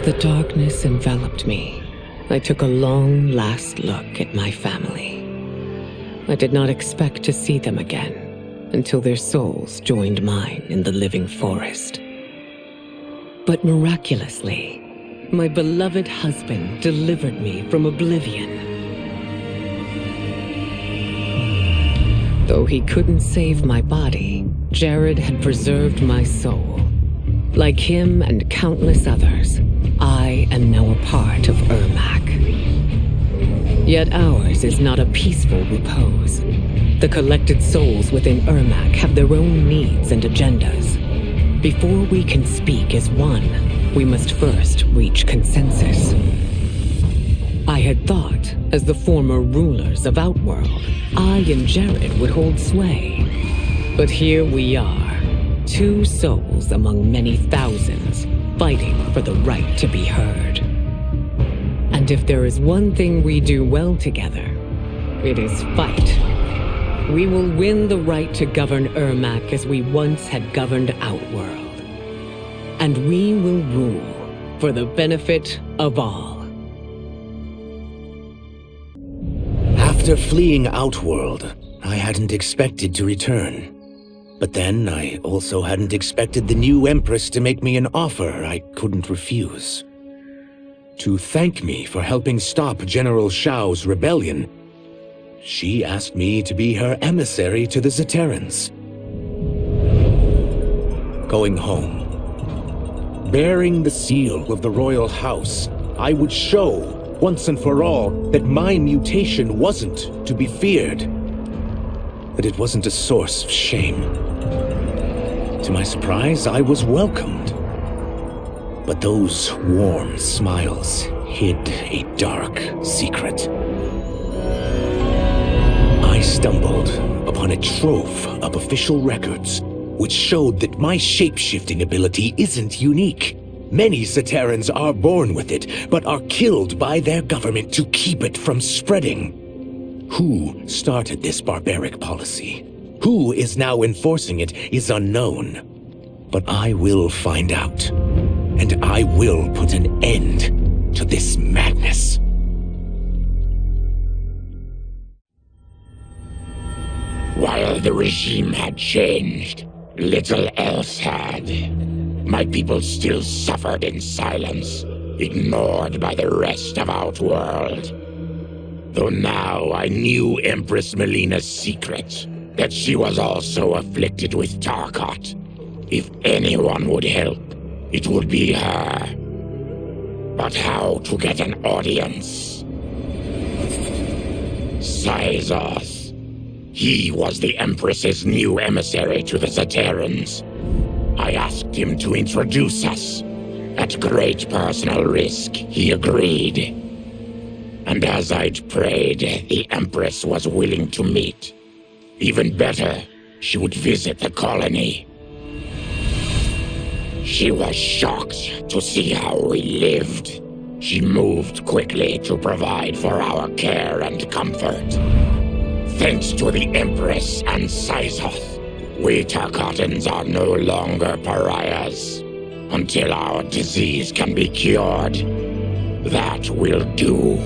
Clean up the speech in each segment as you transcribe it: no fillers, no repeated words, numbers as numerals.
the darkness enveloped me, I took a long last look at my family. I did not expect to see them again until their souls joined mine in the living forest. But miraculously, my beloved husband delivered me from oblivion. Though he couldn't save my body, Jared had preserved my soul. Like him and countless others, I am now a part of Ermac. Yet ours is not a peaceful repose. The collected souls within Ermac have their own needs and agendas. Before we can speak as one, we must first reach consensus. I had thought, as the former rulers of Outworld, I and Jared would hold sway. But here we are. 2 souls among many thousands, fighting for the right to be heard. And if there is one thing we do well together, it is fight. We will win the right to govern Ermac as we once had governed Outworld. And we will rule for the benefit of all. After fleeing Outworld, I hadn't expected to return. But then, I also hadn't expected the new Empress to make me an offer I couldn't refuse. To thank me for helping stop General Shao's rebellion, she asked me to be her emissary to the Zaterrans. Going home, bearing the seal of the royal house, I would show, once and for all, that my mutation wasn't to be feared. That it wasn't a source of shame. To my surprise, I was welcomed. But those warm smiles hid a dark secret. I stumbled upon a trove of official records, which showed that my shape-shifting ability isn't unique. Many Zaterrans are born with it, but are killed by their government to keep it from spreading. Who started this barbaric policy? Who is now enforcing it is unknown. But I will find out. And I will put an end to this madness. While the regime had changed, little else had. My people still suffered in silence, ignored by the rest of Outworld. Though now I knew Empress Mileena's secret, that she was also afflicted with Tarkat. If anyone would help, it would be her. But how to get an audience? Syzoth. He was the Empress's new emissary to the Zaterrans. I asked him to introduce us. At great personal risk, he agreed. And as I'd prayed, the Empress was willing to meet. Even better, she would visit the colony. She was shocked to see how we lived. She moved quickly to provide for our care and comfort. Thanks to the Empress and Syzoth, we Tarkatans are no longer pariahs. Until our disease can be cured, that will do.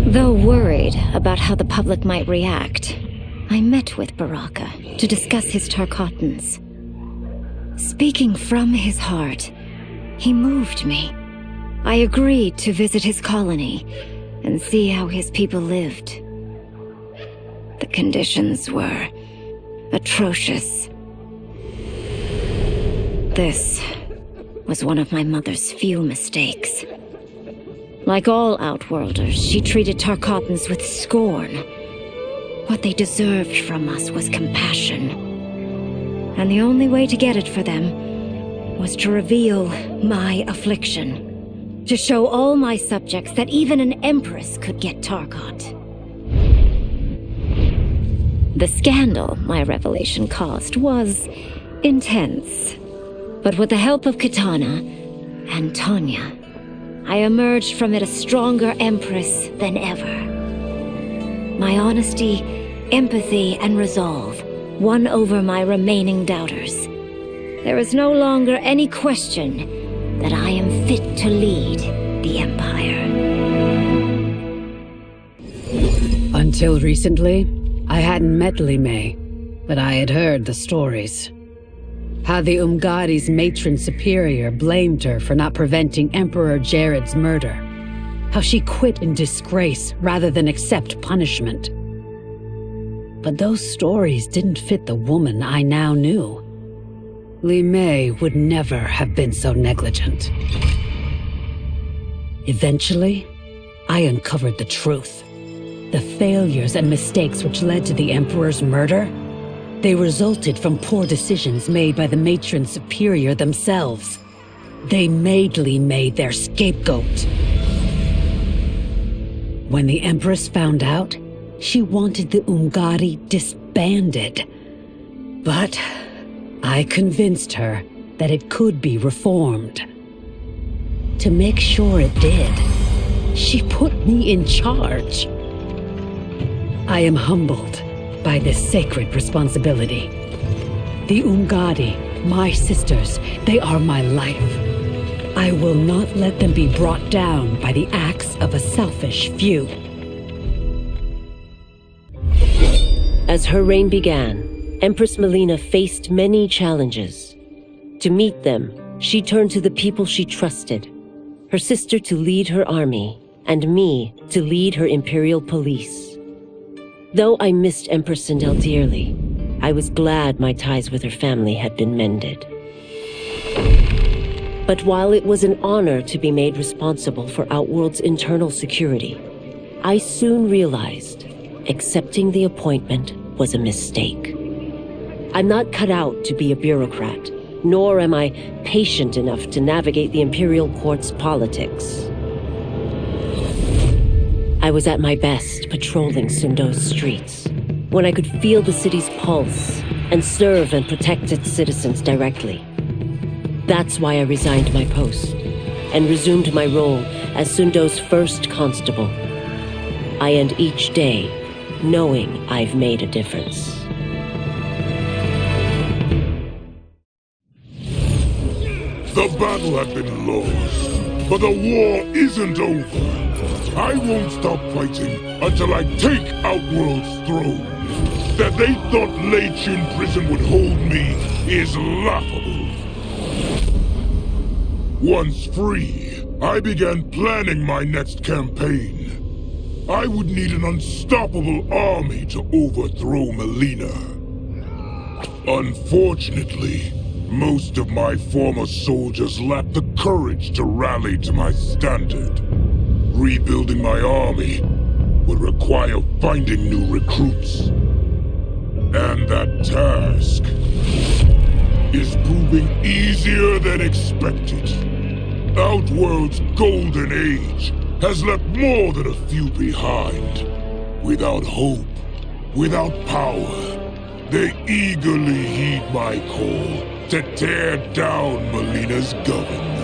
Though worried about how the public might react, I met with Baraka to discuss his Tarkatans. Speaking from his heart, he moved me. I agreed to visit his colony and see how his people lived. The conditions were atrocious. This was one of my mother's few mistakes. Like all Outworlders, she treated Tarkatans with scorn. What they deserved from us was compassion. And the only way to get it for them was to reveal my affliction. To show all my subjects that even an Empress could get Tarkat. The scandal my revelation caused was intense. But with the help of Kitana and Tanya, I emerged from it a stronger Empress than ever. My honesty, empathy, and resolve won over my remaining doubters. There is no longer any question that I am fit to lead the Empire. Until recently, I hadn't met Mileena, but I had heard the stories. How the Umgadi's matron superior blamed her for not preventing Emperor Jared's murder. How she quit in disgrace rather than accept punishment. But those stories didn't fit the woman I now knew. Mileena would never have been so negligent. Eventually, I uncovered the truth. The failures and mistakes which led to the Emperor's murder, they resulted from poor decisions made by the matron superior themselves. They made Mileena their scapegoat. When the Empress found out, she wanted the Umgadi disbanded. But I convinced her that it could be reformed. To make sure it did, she put me in charge. I am humbled by this sacred responsibility. The Umgadi, my sisters, they are my life. I will not let them be brought down by the acts of a selfish few. As her reign began, Empress Mileena faced many challenges. To meet them, she turned to the people she trusted, her sister to lead her army, and me to lead her imperial police. Though I missed Empress Sindel dearly, I was glad my ties with her family had been mended. But while it was an honor to be made responsible for Outworld's internal security, I soon realized accepting the appointment was a mistake. I'm not cut out to be a bureaucrat, nor am I patient enough to navigate the Imperial Court's politics. I was at my best patrolling Sundo's streets, when I could feel the city's pulse and serve and protect its citizens directly. That's why I resigned my post and resumed my role as Sundo's first constable. I end each day knowing I've made a difference. The battle had been lost, but the war isn't over. I won't stop fighting until I take Outworld's throne. That they thought Lei Chin prison would hold me is laughable. Once free, I began planning my next campaign. I would need an unstoppable army to overthrow Mileena. Unfortunately, most of my former soldiers lacked the courage to rally to my standard. Rebuilding my army would require finding new recruits. And that task is proving easier than expected. Outworld's golden age has left more than a few behind. Without hope, without power, they eagerly heed my call to tear down Mileena's government.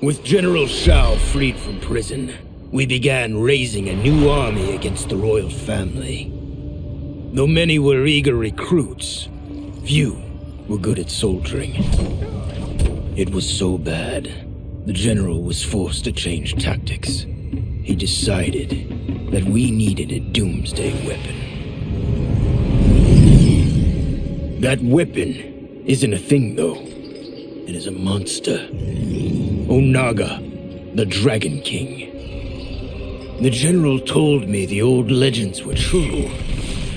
With General Shao freed from prison, we began raising a new army against the royal family. Though many were eager recruits, few were good at soldiering. It was so bad, the general was forced to change tactics. He decided that we needed a doomsday weapon. That weapon isn't a thing, though. It is a monster. Onaga, the Dragon King. The general told me the old legends were true,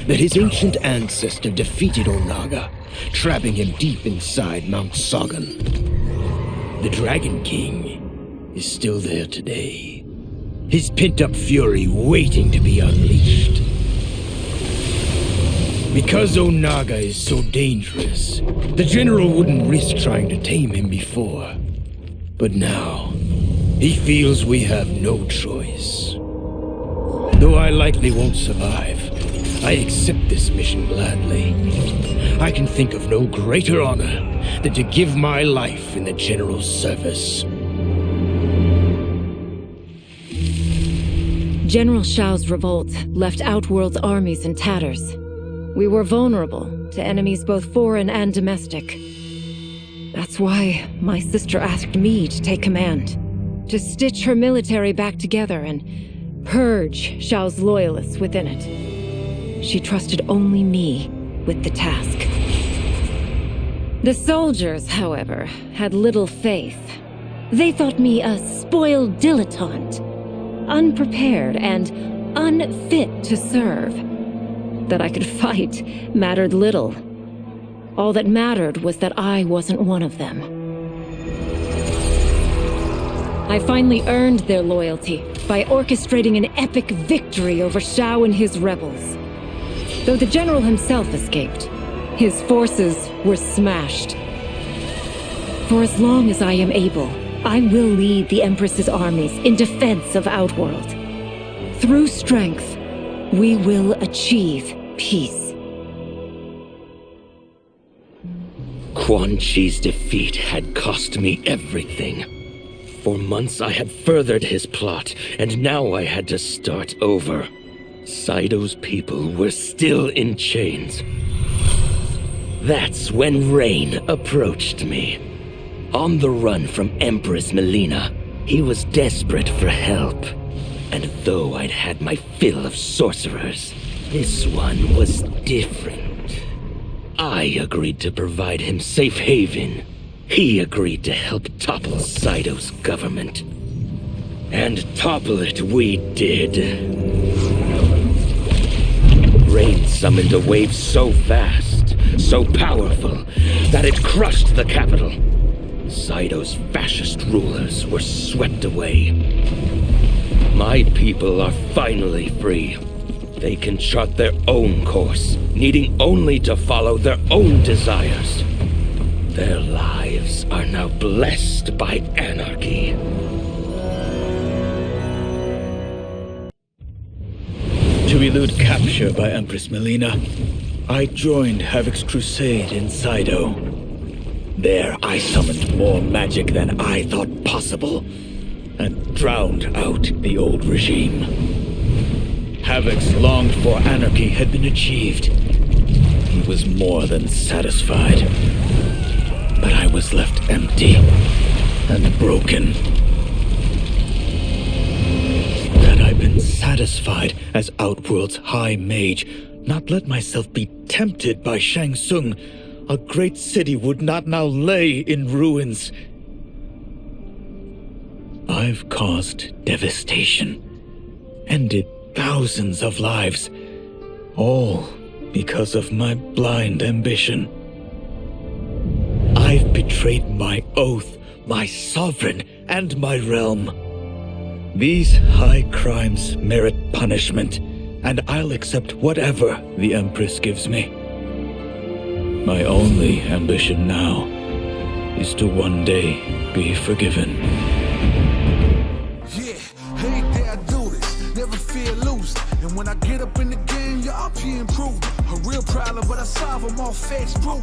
that his ancient ancestor defeated Onaga, trapping him deep inside Mount Sagan. The Dragon King is still there today, his pent-up fury waiting to be unleashed. Because Onaga is so dangerous, the general wouldn't risk trying to tame him before. But now, he feels we have no choice. Though I likely won't survive, I accept this mission gladly. I can think of no greater honor than to give my life in the general's service. General Shao's revolt left Outworld's armies in tatters. We were vulnerable to enemies both foreign and domestic. That's why my sister asked me to take command, to stitch her military back together and purge Shao's loyalists within it. She trusted only me with the task. The soldiers, however, had little faith. They thought me a spoiled dilettante, unprepared and unfit to serve. That I could fight mattered little. All that mattered was that I wasn't one of them. I finally earned their loyalty by orchestrating an epic victory over Shao and his rebels. Though the general himself escaped, his forces were smashed. For as long as I am able, I will lead the Empress's armies in defense of Outworld. Through strength, we will achieve peace. Quan Chi's defeat had cost me everything. For months I had furthered his plot, and now I had to start over. Saido's people were still in chains. That's when Rain approached me. On the run from Empress Mileena, he was desperate for help. And though I'd had my fill of sorcerers, this one was different. I agreed to provide him safe haven. He agreed to help topple Saido's government. And topple it we did. Rain summoned a wave so fast, so powerful, that it crushed the capital. Saido's fascist rulers were swept away. My people are finally free. They can chart their own course, needing only to follow their own desires. Their lives are now blessed by anarchy. To elude capture by Empress Mileena, I joined Havik's crusade in Saido. There I summoned more magic than I thought possible, and drowned out the old regime. Havik's longed-for anarchy had been achieved. He was more than satisfied. But I was left empty and broken. Had I been satisfied as Outworld's High Mage, not let myself be tempted by Shang Tsung, a great city would not now lay in ruins. I've caused devastation, ended thousands of lives, all because of my blind ambition. I've betrayed my oath, my sovereign, and my realm. These high crimes merit punishment, and I'll accept whatever the Empress gives me. My only ambition now is to one day be forgiven. Yeah, hey there, I do this, never fear losing. And when I get up in the game, y'all be improving. A real problem, but I solve them all facts, proof.